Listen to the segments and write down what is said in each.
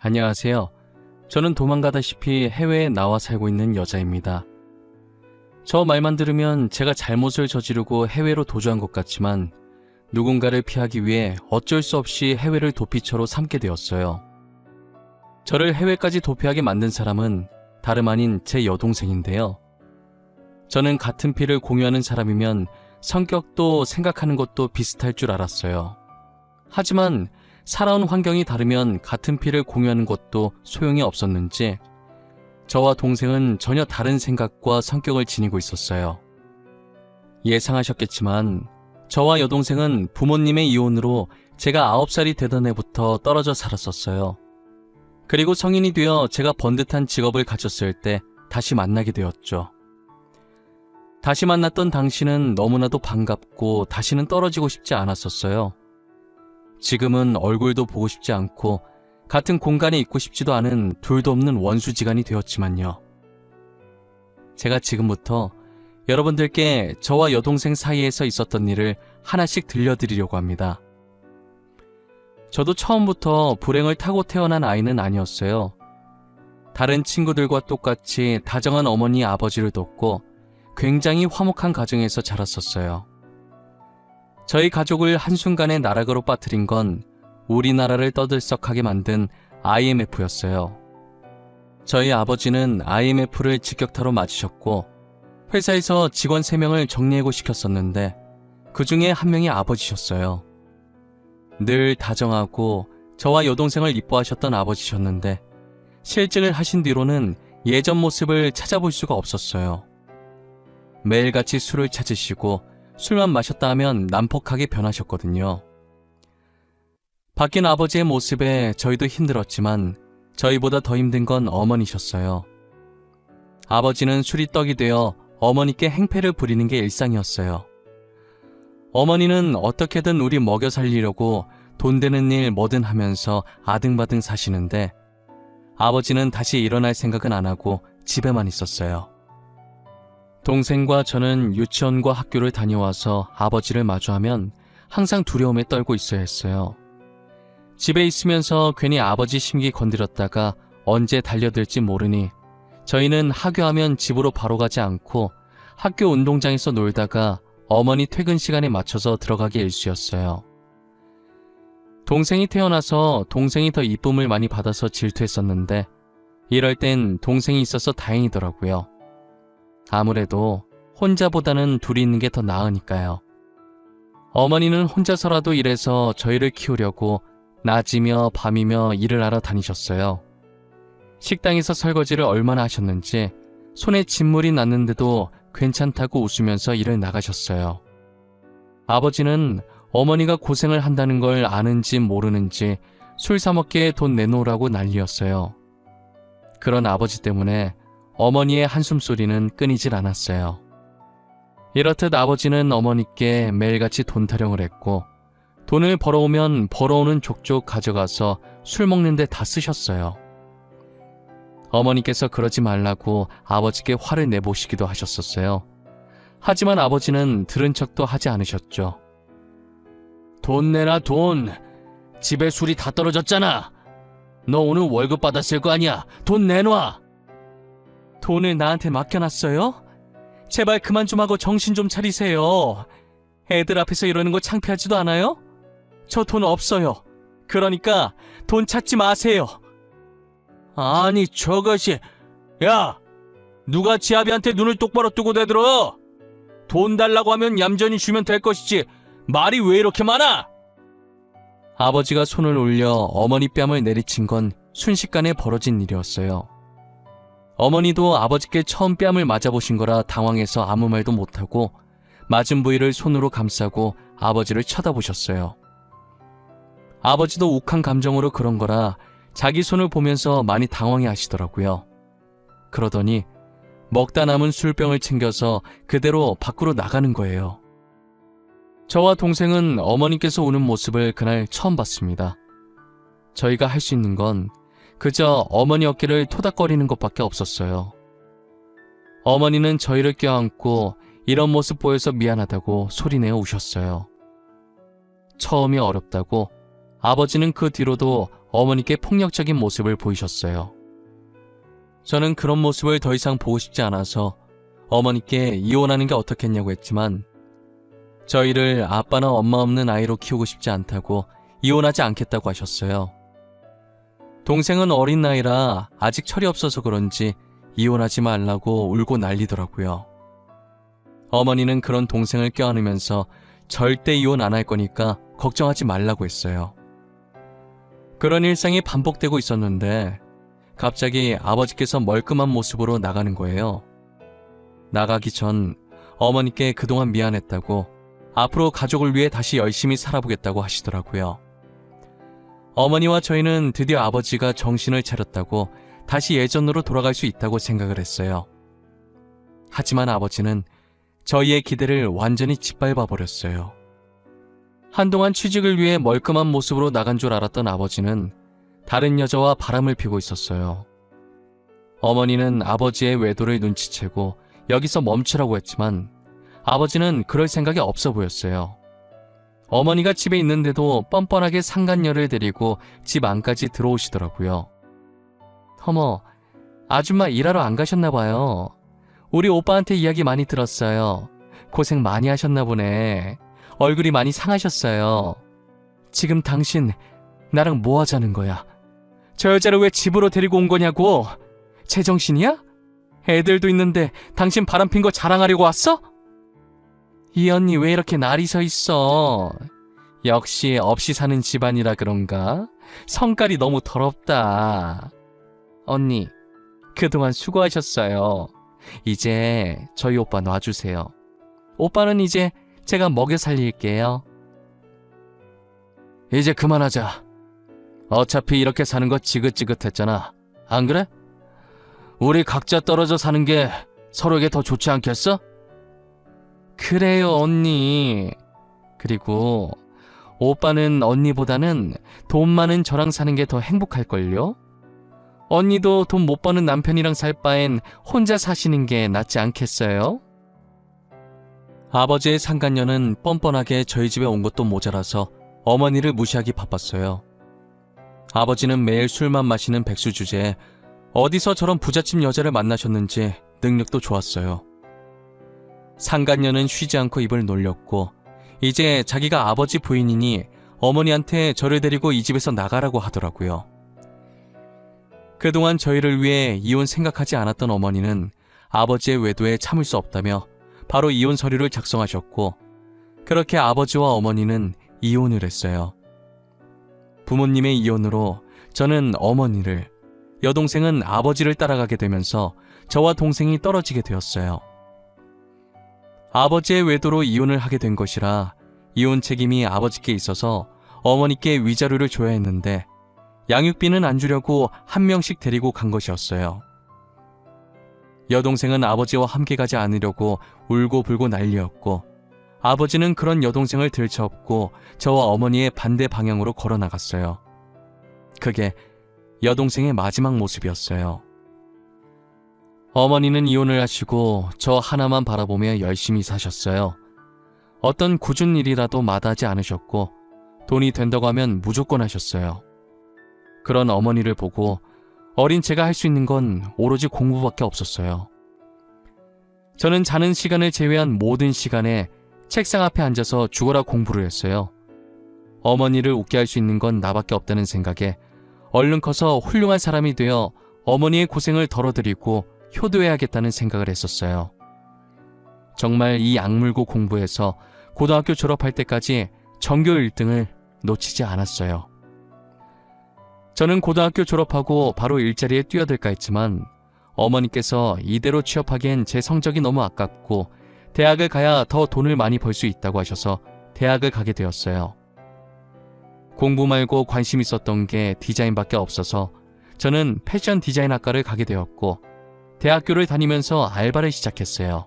안녕하세요. 저는 도망가다시피 해외에 나와 살고 있는 여자입니다. 저 말만 들으면 제가 잘못을 저지르고 해외로 도주한 것 같지만 누군가를 피하기 위해 어쩔 수 없이 해외를 도피처로 삼게 되었어요. 저를 해외까지 도피하게 만든 사람은 다름 아닌 제 여동생인데요. 저는 같은 피를 공유하는 사람이면 성격도 생각하는 것도 비슷할 줄 알았어요. 하지만 살아온 환경이 다르면 같은 피를 공유하는 것도 소용이 없었는지 저와 동생은 전혀 다른 생각과 성격을 지니고 있었어요. 예상하셨겠지만 저와 여동생은 부모님의 이혼으로 제가 9살이 되던 해부터 떨어져 살았었어요. 그리고 성인이 되어 제가 번듯한 직업을 가졌을 때 다시 만나게 되었죠. 다시 만났던 당시는 너무나도 반갑고 다시는 떨어지고 싶지 않았었어요. 지금은 얼굴도 보고 싶지 않고 같은 공간에 있고 싶지도 않은 둘도 없는 원수지간이 되었지만요. 제가 지금부터 여러분들께 저와 여동생 사이에서 있었던 일을 하나씩 들려드리려고 합니다. 저도 처음부터 불행을 타고 태어난 아이는 아니었어요. 다른 친구들과 똑같이 다정한 어머니 아버지를 뒀고 굉장히 화목한 가정에서 자랐었어요. 저희 가족을 한순간에 나락으로 빠뜨린 건 우리나라를 떠들썩하게 만든 IMF였어요. 저희 아버지는 IMF를 직격타로 맞으셨고 회사에서 직원 3명을 정리해고 시켰었는데 그 중에 한 명이 아버지셨어요. 늘 다정하고 저와 여동생을 이뻐하셨던 아버지셨는데 실직을 하신 뒤로는 예전 모습을 찾아볼 수가 없었어요. 매일같이 술을 찾으시고 술만 마셨다 하면 난폭하게 변하셨거든요. 바뀐 아버지의 모습에 저희도 힘들었지만 저희보다 더 힘든 건 어머니셨어요. 아버지는 술이 떡이 되어 어머니께 행패를 부리는 게 일상이었어요. 어머니는 어떻게든 우리 먹여 살리려고 돈 되는 일 뭐든 하면서 아등바등 사시는데 아버지는 다시 일어날 생각은 안 하고 집에만 있었어요. 동생과 저는 유치원과 학교를 다녀와서 아버지를 마주하면 항상 두려움에 떨고 있어야 했어요. 집에 있으면서 괜히 아버지 심기 건드렸다가 언제 달려들지 모르니 저희는 하교하면 집으로 바로 가지 않고 학교 운동장에서 놀다가 어머니 퇴근 시간에 맞춰서 들어가기 일쑤였어요. 동생이 태어나서 동생이 더 이쁨을 많이 받아서 질투했었는데 이럴 땐 동생이 있어서 다행이더라고요. 아무래도 혼자보다는 둘이 있는 게 더 나으니까요. 어머니는 혼자서라도 일해서 저희를 키우려고 낮이며 밤이며 일을 하러 다니셨어요. 식당에서 설거지를 얼마나 하셨는지 손에 진물이 났는데도 괜찮다고 웃으면서 일을 나가셨어요. 아버지는 어머니가 고생을 한다는 걸 아는지 모르는지 술 사 먹기에 돈 내놓으라고 난리였어요. 그런 아버지 때문에 어머니의 한숨소리는 끊이질 않았어요. 이렇듯 아버지는 어머니께 매일같이 돈 타령을 했고 돈을 벌어오면 벌어오는 족족 가져가서 술 먹는데 다 쓰셨어요. 어머니께서 그러지 말라고 아버지께 화를 내보시기도 하셨었어요. 하지만 아버지는 들은 척도 하지 않으셨죠. 돈 내라 돈. 집에 술이 다 떨어졌잖아. 너 오늘 월급 받았을 거 아니야. 돈 내놔. 돈을 나한테 맡겨놨어요? 제발 그만 좀 하고 정신 좀 차리세요. 애들 앞에서 이러는 거 창피하지도 않아요? 저 돈 없어요. 그러니까 돈 찾지 마세요. 아니 저것이... 야! 누가 지아비한테 눈을 똑바로 뜨고 대들어? 돈 달라고 하면 얌전히 주면 될 것이지 말이 왜 이렇게 많아? 아버지가 손을 올려 어머니 뺨을 내리친 건 순식간에 벌어진 일이었어요. 어머니도 아버지께 처음 뺨을 맞아보신 거라 당황해서 아무 말도 못하고 맞은 부위를 손으로 감싸고 아버지를 쳐다보셨어요. 아버지도 욱한 감정으로 그런 거라 자기 손을 보면서 많이 당황해 하시더라고요. 그러더니 먹다 남은 술병을 챙겨서 그대로 밖으로 나가는 거예요. 저와 동생은 어머니께서 우는 모습을 그날 처음 봤습니다. 저희가 할 수 있는 건 그저 어머니 어깨를 토닥거리는 것밖에 없었어요. 어머니는 저희를 껴안고 이런 모습 보여서 미안하다고 소리내어 우셨어요. 처음이 어렵다고 아버지는 그 뒤로도 어머니께 폭력적인 모습을 보이셨어요. 저는 그런 모습을 더 이상 보고 싶지 않아서 어머니께 이혼하는 게 어떻겠냐고 했지만 저희를 아빠나 엄마 없는 아이로 키우고 싶지 않다고 이혼하지 않겠다고 하셨어요. 동생은 어린 나이라 아직 철이 없어서 그런지 이혼하지 말라고 울고 난리더라고요. 어머니는 그런 동생을 껴안으면서 절대 이혼 안 할 거니까 걱정하지 말라고 했어요. 그런 일상이 반복되고 있었는데 갑자기 아버지께서 멀끔한 모습으로 나가는 거예요. 나가기 전 어머니께 그동안 미안했다고 앞으로 가족을 위해 다시 열심히 살아보겠다고 하시더라고요. 어머니와 저희는 드디어 아버지가 정신을 차렸다고 다시 예전으로 돌아갈 수 있다고 생각을 했어요. 하지만 아버지는 저희의 기대를 완전히 짓밟아 버렸어요. 한동안 취직을 위해 멀끔한 모습으로 나간 줄 알았던 아버지는 다른 여자와 바람을 피고 있었어요. 어머니는 아버지의 외도를 눈치채고 여기서 멈추라고 했지만 아버지는 그럴 생각이 없어 보였어요. 어머니가 집에 있는데도 뻔뻔하게 상간녀를 데리고 집 안까지 들어오시더라고요. 어머, 아줌마 일하러 안 가셨나 봐요. 우리 오빠한테 이야기 많이 들었어요. 고생 많이 하셨나 보네. 얼굴이 많이 상하셨어요. 지금 당신 나랑 뭐 하자는 거야? 저 여자를 왜 집으로 데리고 온 거냐고? 제정신이야? 애들도 있는데 당신 바람핀 거 자랑하려고 왔어? 이 언니 왜 이렇게 날이 서 있어? 역시 없이 사는 집안이라 그런가? 성깔이 너무 더럽다. 언니, 그동안 수고하셨어요. 이제 저희 오빠 놔주세요. 오빠는 이제 제가 먹여 살릴게요. 이제 그만하자. 어차피 이렇게 사는 거 지긋지긋했잖아. 안 그래? 우리 각자 떨어져 사는 게 서로에게 더 좋지 않겠어? 그래요, 언니. 그리고 오빠는 언니보다는 돈 많은 저랑 사는 게 더 행복할걸요? 언니도 돈 못 버는 남편이랑 살 바엔 혼자 사시는 게 낫지 않겠어요? 아버지의 상간녀는 뻔뻔하게 저희 집에 온 것도 모자라서 어머니를 무시하기 바빴어요. 아버지는 매일 술만 마시는 백수 주제에 어디서 저런 부잣집 여자를 만나셨는지 능력도 좋았어요. 상간녀는 쉬지 않고 입을 놀렸고 이제 자기가 아버지 부인이니 어머니한테 저를 데리고 이 집에서 나가라고 하더라고요. 그동안 저희를 위해 이혼 생각하지 않았던 어머니는 아버지의 외도에 참을 수 없다며 바로 이혼 서류를 작성하셨고 그렇게 아버지와 어머니는 이혼을 했어요. 부모님의 이혼으로 저는 어머니를, 여동생은 아버지를 따라가게 되면서 저와 동생이 떨어지게 되었어요. 아버지의 외도로 이혼을 하게 된 것이라 이혼 책임이 아버지께 있어서 어머니께 위자료를 줘야 했는데 양육비는 안 주려고 한 명씩 데리고 간 것이었어요. 여동생은 아버지와 함께 가지 않으려고 울고불고 난리였고 아버지는 그런 여동생을 들쳐업고 저와 어머니의 반대 방향으로 걸어 나갔어요. 그게 여동생의 마지막 모습이었어요. 어머니는 이혼을 하시고 저 하나만 바라보며 열심히 사셨어요. 어떤 굳은 일이라도 마다하지 않으셨고 돈이 된다고 하면 무조건 하셨어요. 그런 어머니를 보고 어린 제가 할 수 있는 건 오로지 공부밖에 없었어요. 저는 자는 시간을 제외한 모든 시간에 책상 앞에 앉아서 죽어라 공부를 했어요. 어머니를 웃게 할 수 있는 건 나밖에 없다는 생각에 얼른 커서 훌륭한 사람이 되어 어머니의 고생을 덜어드리고 효도해야겠다는 생각을 했었어요. 정말 이 악물고 공부해서 고등학교 졸업할 때까지 전교 1등을 놓치지 않았어요. 저는 고등학교 졸업하고 바로 일자리에 뛰어들까 했지만 어머니께서 이대로 취업하기엔 제 성적이 너무 아깝고 대학을 가야 더 돈을 많이 벌 수 있다고 하셔서 대학을 가게 되었어요. 공부 말고 관심 있었던 게 디자인밖에 없어서 저는 패션 디자인 학과를 가게 되었고 대학교를 다니면서 알바를 시작했어요.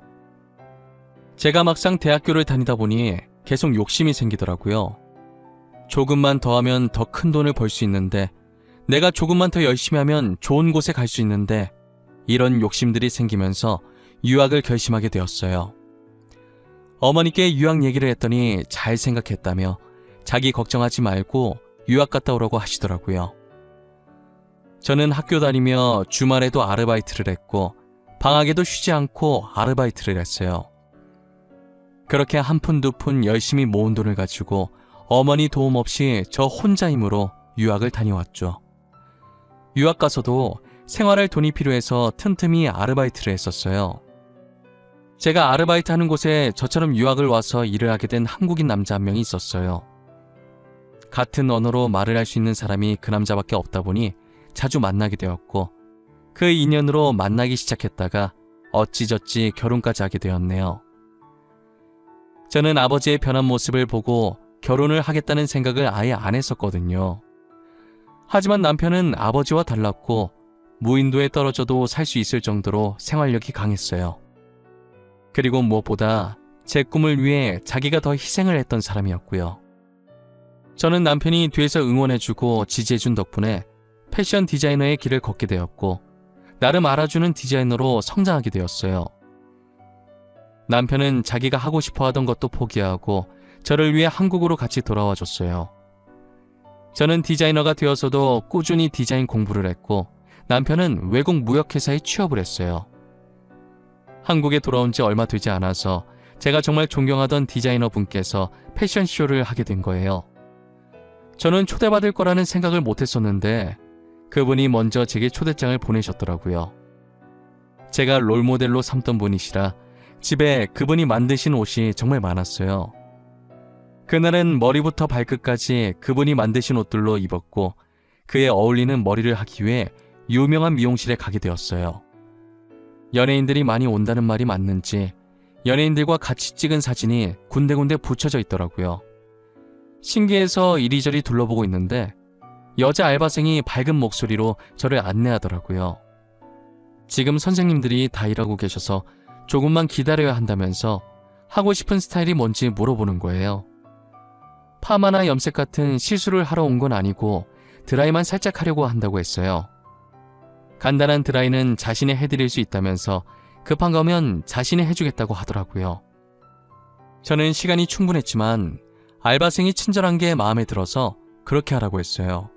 제가 막상 대학교를 다니다 보니 계속 욕심이 생기더라고요. 조금만 더 하면 더 큰 돈을 벌 수 있는데 내가 조금만 더 열심히 하면 좋은 곳에 갈 수 있는데 이런 욕심들이 생기면서 유학을 결심하게 되었어요. 어머니께 유학 얘기를 했더니 잘 생각했다며 자기 걱정하지 말고 유학 갔다 오라고 하시더라고요. 저는 학교 다니며 주말에도 아르바이트를 했고 방학에도 쉬지 않고 아르바이트를 했어요. 그렇게 한 푼 두 푼 열심히 모은 돈을 가지고 어머니 도움 없이 저 혼자 힘으로 유학을 다녀왔죠. 유학 가서도 생활할 돈이 필요해서 틈틈이 아르바이트를 했었어요. 제가 아르바이트 하는 곳에 저처럼 유학을 와서 일을 하게 된 한국인 남자 한 명이 있었어요. 같은 언어로 말을 할 수 있는 사람이 그 남자밖에 없다 보니 자주 만나게 되었고 그 인연으로 만나기 시작했다가 어찌저찌 결혼까지 하게 되었네요. 저는 아버지의 변한 모습을 보고 결혼을 하겠다는 생각을 아예 안 했었거든요. 하지만 남편은 아버지와 달랐고 무인도에 떨어져도 살 수 있을 정도로 생활력이 강했어요. 그리고 무엇보다 제 꿈을 위해 자기가 더 희생을 했던 사람이었고요. 저는 남편이 뒤에서 응원해주고 지지해준 덕분에 패션 디자이너의 길을 걷게 되었고 나름 알아주는 디자이너로 성장하게 되었어요. 남편은 자기가 하고 싶어 하던 것도 포기하고 저를 위해 한국으로 같이 돌아와 줬어요. 저는 디자이너가 되어서도 꾸준히 디자인 공부를 했고 남편은 외국 무역회사에 취업을 했어요. 한국에 돌아온 지 얼마 되지 않아서 제가 정말 존경하던 디자이너 분께서 패션쇼를 하게 된 거예요. 저는 초대받을 거라는 생각을 못했었는데 그분이 먼저 제게 초대장을 보내셨더라고요. 제가 롤모델로 삼던 분이시라 집에 그분이 만드신 옷이 정말 많았어요. 그날은 머리부터 발끝까지 그분이 만드신 옷들로 입었고 그에 어울리는 머리를 하기 위해 유명한 미용실에 가게 되었어요. 연예인들이 많이 온다는 말이 맞는지 연예인들과 같이 찍은 사진이 군데군데 붙여져 있더라고요. 신기해서 이리저리 둘러보고 있는데 여자 알바생이 밝은 목소리로 저를 안내하더라고요. 지금 선생님들이 다 일하고 계셔서 조금만 기다려야 한다면서 하고 싶은 스타일이 뭔지 물어보는 거예요. 파마나 염색 같은 시술을 하러 온 건 아니고 드라이만 살짝 하려고 한다고 했어요. 간단한 드라이는 자신이 해드릴 수 있다면서 급한 거면 자신이 해주겠다고 하더라고요. 저는 시간이 충분했지만 알바생이 친절한 게 마음에 들어서 그렇게 하라고 했어요.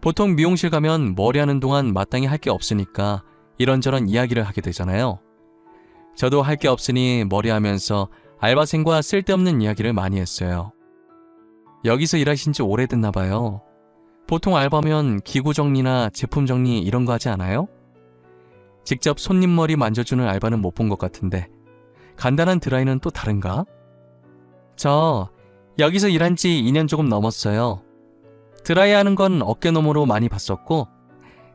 보통 미용실 가면 머리 하는 동안 마땅히 할 게 없으니까 이런저런 이야기를 하게 되잖아요. 저도 할 게 없으니 머리하면서 알바생과 쓸데없는 이야기를 많이 했어요. 여기서 일하신 지 오래됐나 봐요. 보통 알바면 기구 정리나 제품 정리 이런 거 하지 않아요? 직접 손님 머리 만져주는 알바는 못 본 것 같은데 간단한 드라이는 또 다른가? 저 여기서 일한 지 2년 조금 넘었어요. 드라이 하는 건 어깨너머로 많이 봤었고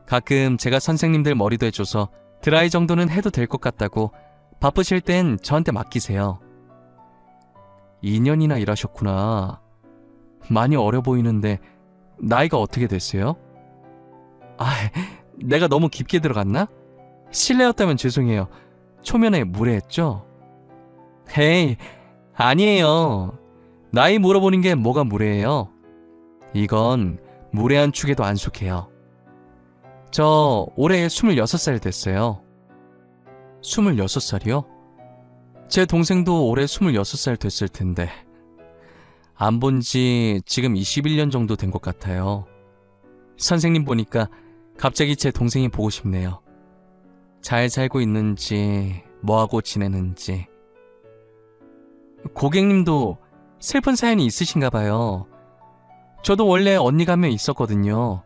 가끔 제가 선생님들 머리도 해줘서 드라이 정도는 해도 될 것 같다고 바쁘실 땐 저한테 맡기세요. 2년이나 일하셨구나. 많이 어려 보이는데 나이가 어떻게 됐어요? 내가 너무 깊게 들어갔나? 실례였다면 죄송해요. 초면에 무례했죠? 헤이, 아니에요. 나이 물어보는 게 뭐가 무례해요? 이건 무례한 축에도 안 속해요. 저 올해 26살 됐어요. 26살이요? 제 동생도 올해 26살 됐을 텐데 안 본 지 지금 21년 정도 된 것 같아요. 선생님 보니까 갑자기 제 동생이 보고 싶네요. 잘 살고 있는지 뭐하고 지내는지. 고객님도 슬픈 사연이 있으신가 봐요. 저도 원래 언니가 한 명 있었거든요.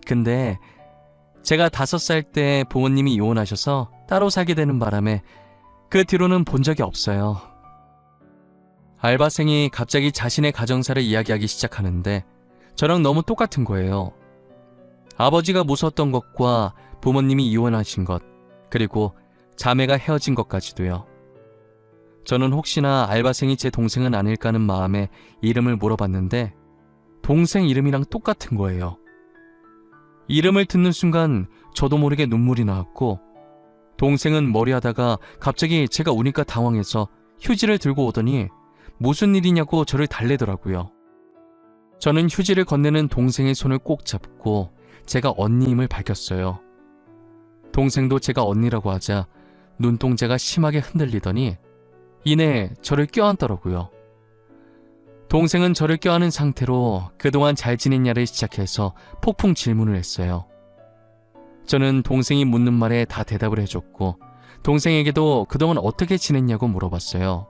근데 제가 5살 때 부모님이 이혼하셔서 따로 살게 되는 바람에 그 뒤로는 본 적이 없어요. 알바생이 갑자기 자신의 가정사를 이야기하기 시작하는데 저랑 너무 똑같은 거예요. 아버지가 무서웠던 것과 부모님이 이혼하신 것, 그리고 자매가 헤어진 것까지도요. 저는 혹시나 알바생이 제 동생은 아닐까 하는 마음에 이름을 물어봤는데 동생 이름이랑 똑같은 거예요. 이름을 듣는 순간 저도 모르게 눈물이 나왔고 동생은 머리하다가 갑자기 제가 우니까 당황해서 휴지를 들고 오더니 무슨 일이냐고 저를 달래더라고요. 저는 휴지를 건네는 동생의 손을 꼭 잡고 제가 언니임을 밝혔어요. 동생도 제가 언니라고 하자 눈동자가 심하게 흔들리더니 이내 저를 껴안더라고요. 동생은 저를 껴안은 상태로 그동안 잘 지냈냐를 시작해서 폭풍 질문을 했어요. 저는 동생이 묻는 말에 다 대답을 해줬고 동생에게도 그동안 어떻게 지냈냐고 물어봤어요.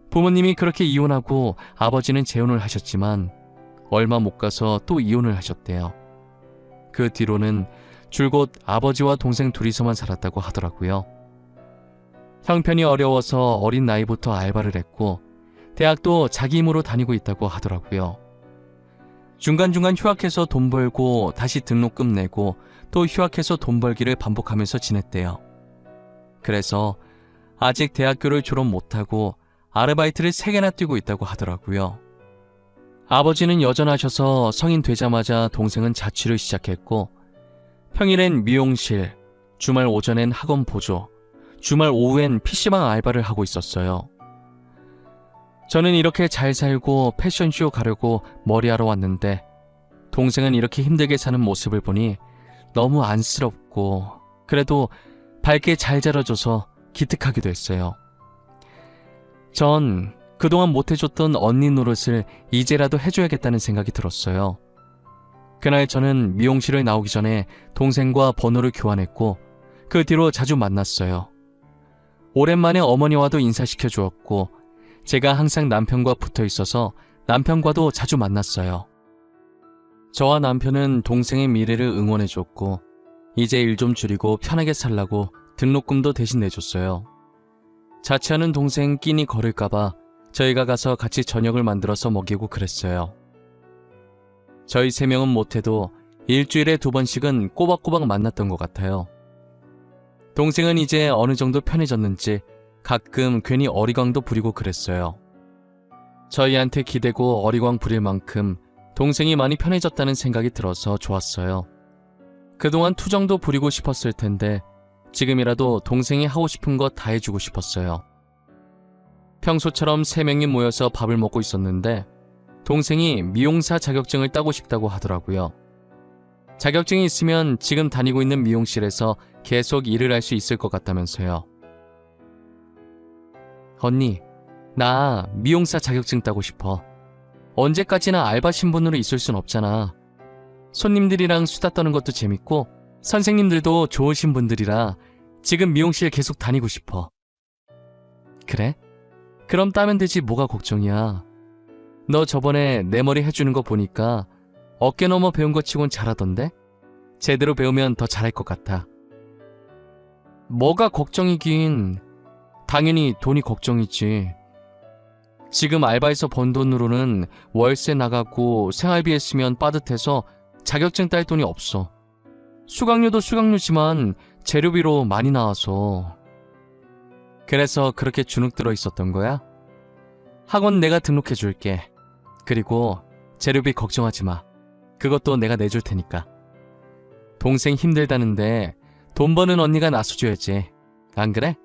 부모님이 그렇게 이혼하고 아버지는 재혼을 하셨지만 얼마 못 가서 또 이혼을 하셨대요. 그 뒤로는 줄곧 아버지와 동생 둘이서만 살았다고 하더라고요. 형편이 어려워서 어린 나이부터 알바를 했고 대학도 자기 힘으로 다니고 있다고 하더라고요. 중간중간 휴학해서 돈 벌고 다시 등록금 내고 또 휴학해서 돈 벌기를 반복하면서 지냈대요. 그래서 아직 대학교를 졸업 못하고 아르바이트를 3개나 뛰고 있다고 하더라고요. 아버지는 여전하셔서 성인 되자마자 동생은 자취를 시작했고 평일엔 미용실, 주말 오전엔 학원 보조, 주말 오후엔 PC방 알바를 하고 있었어요. 저는 이렇게 잘 살고 패션쇼 가려고 머리하러 왔는데 동생은 이렇게 힘들게 사는 모습을 보니 너무 안쓰럽고 그래도 밝게 잘 자라줘서 기특하기도 했어요. 전 그동안 못해줬던 언니 노릇을 이제라도 해줘야겠다는 생각이 들었어요. 그날 저는 미용실을 나오기 전에 동생과 번호를 교환했고 그 뒤로 자주 만났어요. 오랜만에 어머니와도 인사시켜 주었고 제가 항상 남편과 붙어 있어서 남편과도 자주 만났어요. 저와 남편은 동생의 미래를 응원해줬고 이제 일 좀 줄이고 편하게 살라고 등록금도 대신 내줬어요. 자취하는 동생 끼니 거를까봐 저희가 가서 같이 저녁을 만들어서 먹이고 그랬어요. 저희 3명은 못해도 일주일에 2번씩은 꼬박꼬박 만났던 것 같아요. 동생은 이제 어느 정도 편해졌는지 가끔 괜히 어리광도 부리고 그랬어요. 저희한테 기대고 어리광 부릴 만큼 동생이 많이 편해졌다는 생각이 들어서 좋았어요. 그동안 투정도 부리고 싶었을 텐데 지금이라도 동생이 하고 싶은 거 다 해주고 싶었어요. 평소처럼 3명이 모여서 밥을 먹고 있었는데 동생이 미용사 자격증을 따고 싶다고 하더라고요. 자격증이 있으면 지금 다니고 있는 미용실에서 계속 일을 할 수 있을 것 같다면서요. 언니, 나 미용사 자격증 따고 싶어. 언제까지나 알바 신분으로 있을 순 없잖아. 손님들이랑 수다 떠는 것도 재밌고 선생님들도 좋으신 분들이라 지금 미용실 계속 다니고 싶어. 그래? 그럼 따면 되지 뭐가 걱정이야. 너 저번에 내 머리 해주는 거 보니까 어깨 넘어 배운 것 치곤 잘하던데? 제대로 배우면 더 잘할 것 같아. 뭐가 걱정이긴. 당연히 돈이 걱정이지. 지금 알바에서 번 돈으로는 월세 나가고 생활비에 쓰면 빠듯해서 자격증 딸 돈이 없어. 수강료도 수강료지만 재료비로 많이 나와서. 그래서 그렇게 주눅 들어 있었던 거야? 학원 내가 등록해 줄게. 그리고 재료비 걱정하지 마. 그것도 내가 내줄 테니까. 동생 힘들다는데 돈 버는 언니가 나서줘야지. 안 그래?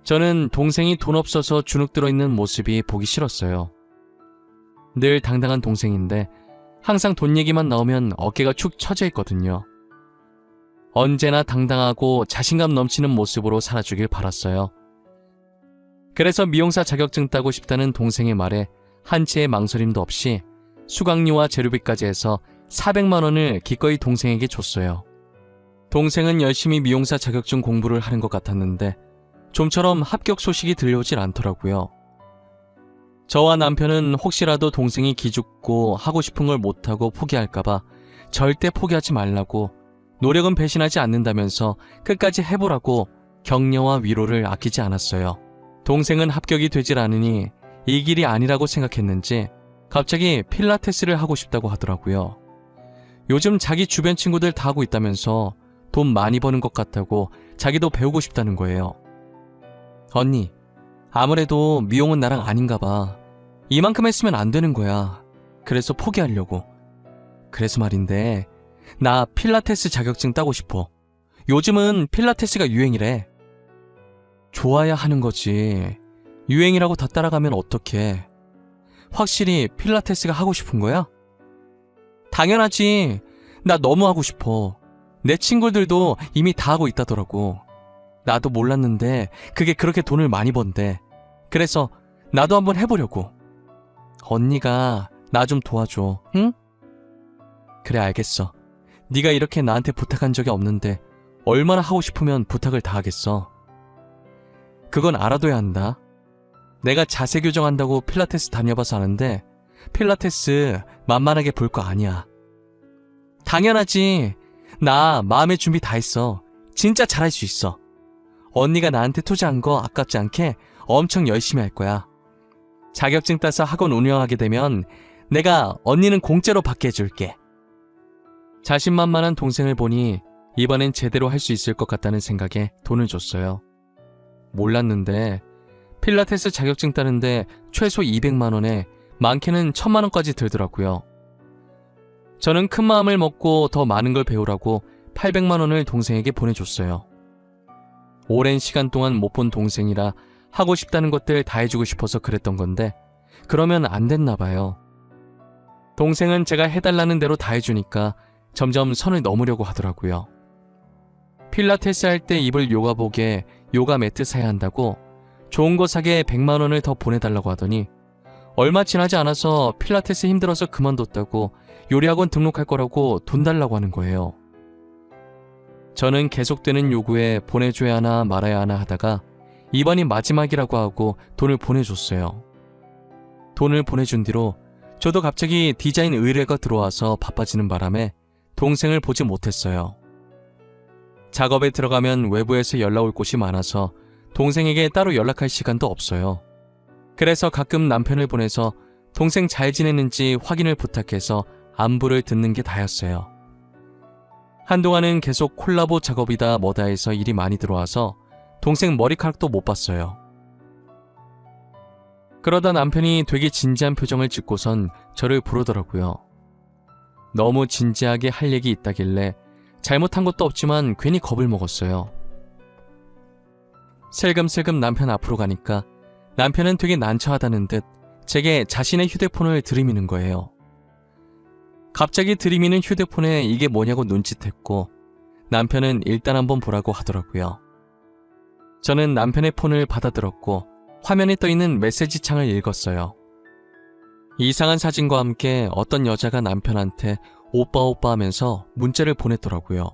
저는 동생이 돈 없어서 주눅 들어있는 모습이 보기 싫었어요. 늘 당당한 동생인데 항상 돈 얘기만 나오면 어깨가 축 처져 있거든요. 언제나 당당하고 자신감 넘치는 모습으로 살아주길 바랐어요. 그래서 미용사 자격증 따고 싶다는 동생의 말에 한치의 망설임도 없이 수강료와 재료비까지 해서 400만 원을 기꺼이 동생에게 줬어요. 동생은 열심히 미용사 자격증 공부를 하는 것 같았는데 좀처럼 합격 소식이 들려오질 않더라고요. 저와 남편은 혹시라도 동생이 기죽고 하고 싶은 걸 못하고 포기할까봐 절대 포기하지 말라고 노력은 배신하지 않는다면서 끝까지 해보라고 격려와 위로를 아끼지 않았어요. 동생은 합격이 되질 않으니 이 길이 아니라고 생각했는지 갑자기 필라테스를 하고 싶다고 하더라고요. 요즘 자기 주변 친구들 다 하고 있다면서 돈 많이 버는 것 같다고 자기도 배우고 싶다는 거예요. 언니, 아무래도 미용은 나랑 아닌가 봐. 이만큼 했으면 안 되는 거야. 그래서 포기하려고. 그래서 말인데 나 필라테스 자격증 따고 싶어. 요즘은 필라테스가 유행이래. 좋아야 하는 거지. 유행이라고 다 따라가면 어떡해. 확실히 필라테스가 하고 싶은 거야? 당연하지. 나 너무 하고 싶어. 내 친구들도 이미 다 하고 있다더라고. 나도 몰랐는데 그게 그렇게 돈을 많이 번대. 그래서 나도 한번 해보려고. 언니가 나 좀 도와줘, 응? 그래, 알겠어. 네가 이렇게 나한테 부탁한 적이 없는데 얼마나 하고 싶으면 부탁을 다 하겠어. 그건 알아둬야 한다. 내가 자세 교정한다고 필라테스 다녀봐서 아는데 필라테스 만만하게 볼 거 아니야. 당연하지. 나 마음의 준비 다 했어. 진짜 잘할 수 있어. 언니가 나한테 투자한 거 아깝지 않게 엄청 열심히 할 거야. 자격증 따서 학원 운영하게 되면 내가 언니는 공짜로 받게 해줄게. 자신만만한 동생을 보니 이번엔 제대로 할 수 있을 것 같다는 생각에 돈을 줬어요. 몰랐는데 필라테스 자격증 따는데 최소 200만 원에 많게는 1000만 원까지 들더라고요. 저는 큰 마음을 먹고 더 많은 걸 배우라고 800만 원을 동생에게 보내줬어요. 오랜 시간 동안 못 본 동생이라 하고 싶다는 것들 다 해주고 싶어서 그랬던 건데 그러면 안 됐나 봐요. 동생은 제가 해달라는 대로 다 해주니까 점점 선을 넘으려고 하더라고요. 필라테스 할 때 입을 요가복에 요가 매트 사야 한다고 좋은 거 사게 100만 원을 더 보내달라고 하더니 얼마 지나지 않아서 필라테스 힘들어서 그만뒀다고 요리학원 등록할 거라고 돈 달라고 하는 거예요. 저는 계속되는 요구에 보내줘야 하나 말아야 하나 하다가 이번이 마지막이라고 하고 돈을 보내줬어요. 돈을 보내준 뒤로 저도 갑자기 디자인 의뢰가 들어와서 바빠지는 바람에 동생을 보지 못했어요. 작업에 들어가면 외부에서 연락 올 곳이 많아서 동생에게 따로 연락할 시간도 없어요. 그래서 가끔 남편을 보내서 동생 잘 지내는지 확인을 부탁해서 안부를 듣는 게 다였어요. 한동안은 계속 콜라보 작업이다 뭐다 해서 일이 많이 들어와서 동생 머리카락도 못 봤어요. 그러다 남편이 되게 진지한 표정을 짓고선 저를 부르더라고요. 너무 진지하게 할 얘기 있다길래 잘못한 것도 없지만 괜히 겁을 먹었어요. 슬금슬금 남편 앞으로 가니까 남편은 되게 난처하다는 듯 제게 자신의 휴대폰을 들이미는 거예요. 갑자기 들이미는 휴대폰에 이게 뭐냐고 눈짓했고 남편은 일단 한번 보라고 하더라고요. 저는 남편의 폰을 받아들었고 화면에 떠있는 메시지 창을 읽었어요. 이상한 사진과 함께 어떤 여자가 남편한테 오빠 오빠 하면서 문자를 보냈더라고요.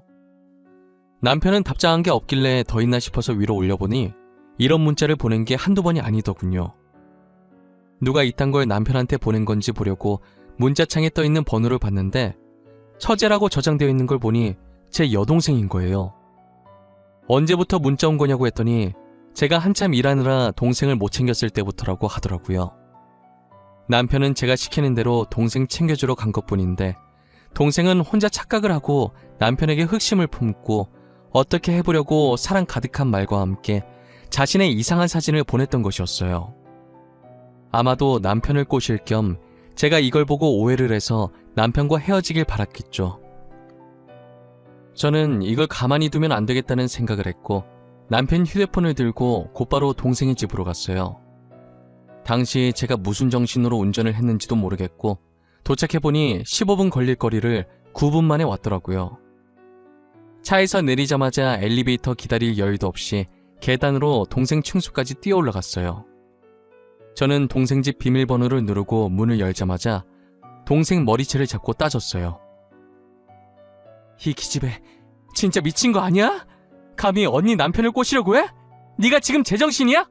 남편은 답장한 게 없길래 더 있나 싶어서 위로 올려보니 이런 문자를 보낸 게 한두 번이 아니더군요. 누가 이딴 걸 남편한테 보낸 건지 보려고 문자창에 떠있는 번호를 봤는데 처제라고 저장되어 있는 걸 보니 제 여동생인 거예요. 언제부터 문자 온 거냐고 했더니 제가 한참 일하느라 동생을 못 챙겼을 때부터라고 하더라고요. 남편은 제가 시키는 대로 동생 챙겨주러 간 것뿐인데 동생은 혼자 착각을 하고 남편에게 흑심을 품고 어떻게 해보려고 사랑 가득한 말과 함께 자신의 이상한 사진을 보냈던 것이었어요. 아마도 남편을 꼬실 겸 제가 이걸 보고 오해를 해서 남편과 헤어지길 바랐겠죠. 저는 이걸 가만히 두면 안 되겠다는 생각을 했고 남편 휴대폰을 들고 곧바로 동생의 집으로 갔어요. 당시 제가 무슨 정신으로 운전을 했는지도 모르겠고 도착해보니 15분 걸릴 거리를 9분 만에 왔더라고요. 차에서 내리자마자 엘리베이터 기다릴 여유도 없이 계단으로 동생 층수까지 뛰어 올라갔어요. 저는 동생 집 비밀번호를 누르고 문을 열자마자 동생 머리채를 잡고 따졌어요. 이 기집애 진짜 미친 거 아니야? 감히 언니 남편을 꼬시려고 해? 네가 지금 제정신이야?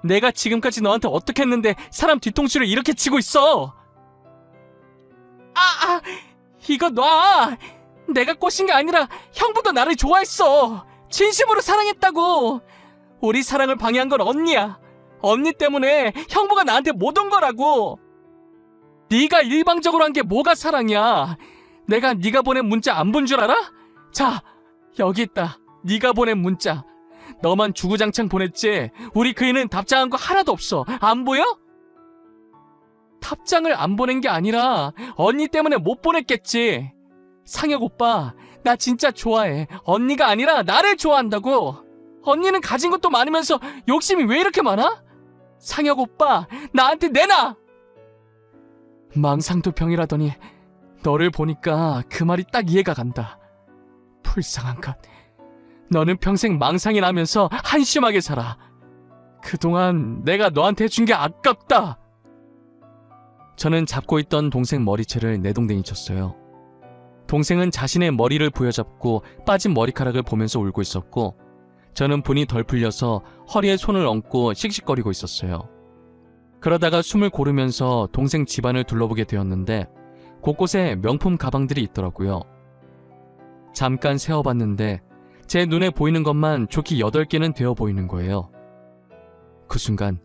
내가 지금까지 너한테 어떻게 했는데 사람 뒤통수를 이렇게 치고 있어? 이거 놔! 내가 꼬신 게 아니라 형부도 나를 좋아했어. 진심으로 사랑했다고. 우리 사랑을 방해한 건 언니야. 언니 때문에 형부가 나한테 못 온 거라고. 네가 일방적으로 한 게 뭐가 사랑이야. 내가 네가 보낸 문자 안 본 줄 알아? 자, 여기 있다. 네가 보낸 문자. 너만 주구장창 보냈지. 우리 그 애는 답장한 거 하나도 없어. 안 보여? 답장을 안 보낸 게 아니라 언니 때문에 못 보냈겠지. 상혁 오빠, 나 진짜 좋아해. 언니가 아니라 나를 좋아한다고. 언니는 가진 것도 많으면서 욕심이 왜 이렇게 많아? 상혁 오빠, 나한테 내놔! 망상도 병이라더니 너를 보니까 그 말이 딱 이해가 간다. 불쌍한 것. 너는 평생 망상이 나면서 한심하게 살아. 그동안 내가 너한테 해준 게 아깝다. 저는 잡고 있던 동생 머리채를 내동댕이 쳤어요. 동생은 자신의 머리를 부여잡고 빠진 머리카락을 보면서 울고 있었고, 저는 분이 덜 풀려서 허리에 손을 얹고 씩씩거리고 있었어요. 그러다가 숨을 고르면서 동생 집안을 둘러보게 되었는데 곳곳에 명품 가방들이 있더라고요. 잠깐 세어봤는데 제 눈에 보이는 것만 좋게 8개는 되어 보이는 거예요. 그 순간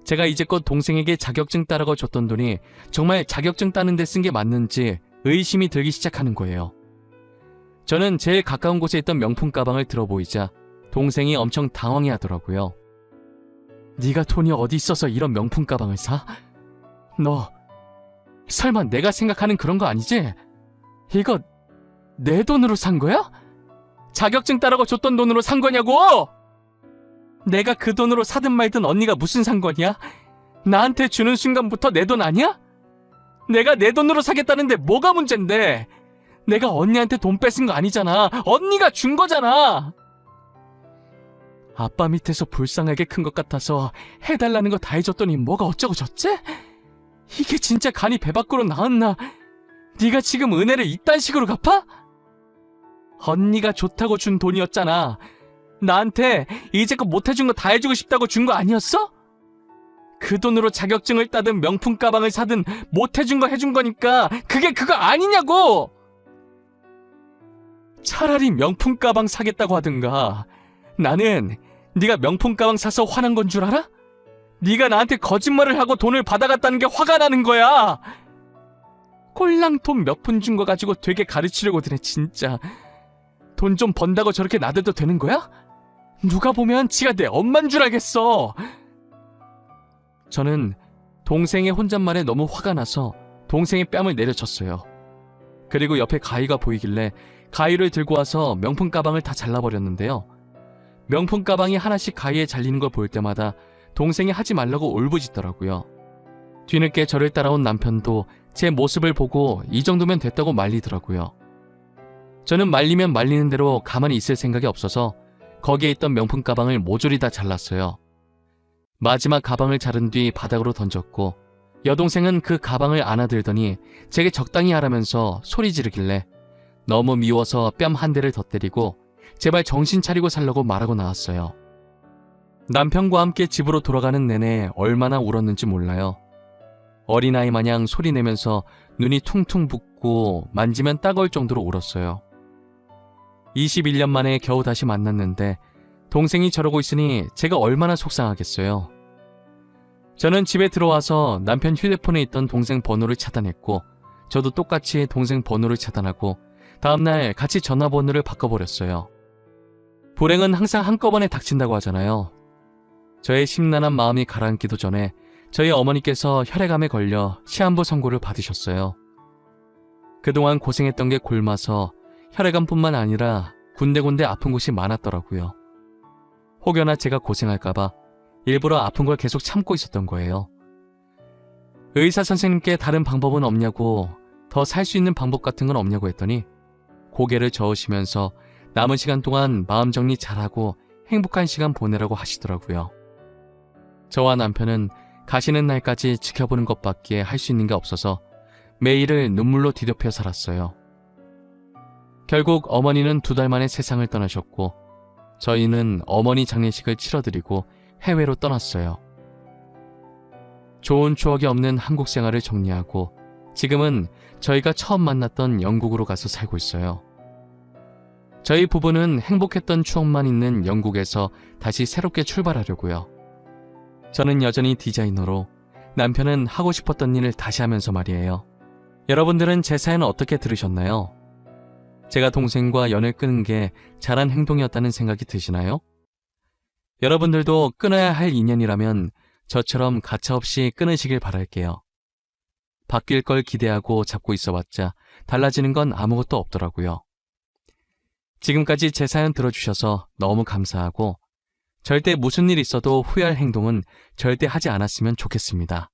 제가 이제껏 동생에게 자격증 따라고 줬던 돈이 정말 자격증 따는 데 쓴 게 맞는지 의심이 들기 시작하는 거예요. 저는 제일 가까운 곳에 있던 명품 가방을 들어보이자 동생이 엄청 당황해 하더라고요. 네가 돈이 어디 있어서 이런 명품 가방을 사? 너 설마 내가 생각하는 그런 거 아니지? 이거 내 돈으로 산 거야? 자격증 따라고 줬던 돈으로 산 거냐고! 내가 그 돈으로 사든 말든 언니가 무슨 상관이야? 나한테 주는 순간부터 내 돈 아니야? 내가 내 돈으로 사겠다는데 뭐가 문젠데? 내가 언니한테 돈 뺏은 거 아니잖아. 언니가 준 거잖아. 아빠 밑에서 불쌍하게 큰 것 같아서 해달라는 거 다 해줬더니 뭐가 어쩌고 저쩌? 이게 진짜 간이 배 밖으로 나왔나? 네가 지금 은혜를 이딴 식으로 갚아? 언니가 좋다고 준 돈이었잖아. 나한테 이제껏 못해준 거 다 해주고 싶다고 준 거 아니었어? 그 돈으로 자격증을 따든 명품 가방을 사든 못해준 거 해준 거니까 그게 그거 아니냐고! 차라리 명품 가방 사겠다고 하든가. 나는 네가 명품 가방 사서 화난 건 줄 알아? 네가 나한테 거짓말을 하고 돈을 받아갔다는 게 화가 나는 거야. 꼴랑 돈 몇 푼 준 거 가지고 되게 가르치려고 드네 진짜. 돈 좀 번다고 저렇게 나대도 되는 거야? 누가 보면 지가 내 엄만 줄 알겠어. 저는 동생의 혼잣말에 너무 화가 나서 동생의 뺨을 내려쳤어요. 그리고 옆에 가위가 보이길래 가위를 들고 와서 명품 가방을 다 잘라버렸는데요. 명품 가방이 하나씩 가위에 잘리는 걸 볼 때마다 동생이 하지 말라고 울부짖더라고요. 뒤늦게 저를 따라온 남편도 제 모습을 보고 이 정도면 됐다고 말리더라고요. 저는 말리면 말리는 대로 가만히 있을 생각이 없어서 거기에 있던 명품 가방을 모조리 다 잘랐어요. 마지막 가방을 자른 뒤 바닥으로 던졌고 여동생은 그 가방을 안아들더니 제게 적당히 하라면서 소리 지르길래 너무 미워서 뺨 한 대를 더 때리고 제발 정신 차리고 살라고 말하고 나왔어요. 남편과 함께 집으로 돌아가는 내내 얼마나 울었는지 몰라요. 어린아이 마냥 소리내면서 눈이 퉁퉁 붓고 만지면 따가울 정도로 울었어요. 21년 만에 겨우 다시 만났는데 동생이 저러고 있으니 제가 얼마나 속상하겠어요. 저는 집에 들어와서 남편 휴대폰에 있던 동생 번호를 차단했고 저도 똑같이 동생 번호를 차단하고 다음날 같이 전화번호를 바꿔버렸어요. 불행은 항상 한꺼번에 닥친다고 하잖아요. 저의 심란한 마음이 가라앉기도 전에 저희 어머니께서 혈액암에 걸려 시한부 선고를 받으셨어요. 그동안 고생했던 게 골마서 혈액암뿐만 아니라 군데군데 아픈 곳이 많았더라고요. 혹여나 제가 고생할까봐 일부러 아픈 걸 계속 참고 있었던 거예요. 의사 선생님께 다른 방법은 없냐고, 더 살 수 있는 방법 같은 건 없냐고 했더니 고개를 저으시면서 남은 시간 동안 마음 정리 잘하고 행복한 시간 보내라고 하시더라고요. 저와 남편은 가시는 날까지 지켜보는 것밖에 할 수 있는 게 없어서 매일을 눈물로 뒤덮여 살았어요. 결국 어머니는 2달 만에 세상을 떠나셨고 저희는 어머니 장례식을 치러드리고 해외로 떠났어요. 좋은 추억이 없는 한국 생활을 정리하고 지금은 저희가 처음 만났던 영국으로 가서 살고 있어요. 저희 부부는 행복했던 추억만 있는 영국에서 다시 새롭게 출발하려고요. 저는 여전히 디자이너로, 남편은 하고 싶었던 일을 다시 하면서 말이에요. 여러분들은 제 사연 어떻게 들으셨나요? 제가 동생과 연을 끊은 게 잘한 행동이었다는 생각이 드시나요? 여러분들도 끊어야 할 인연이라면 저처럼 가차없이 끊으시길 바랄게요. 바뀔 걸 기대하고 잡고 있어봤자 달라지는 건 아무것도 없더라고요. 지금까지 제 사연 들어주셔서 너무 감사하고 절대 무슨 일 있어도 후회할 행동은 절대 하지 않았으면 좋겠습니다.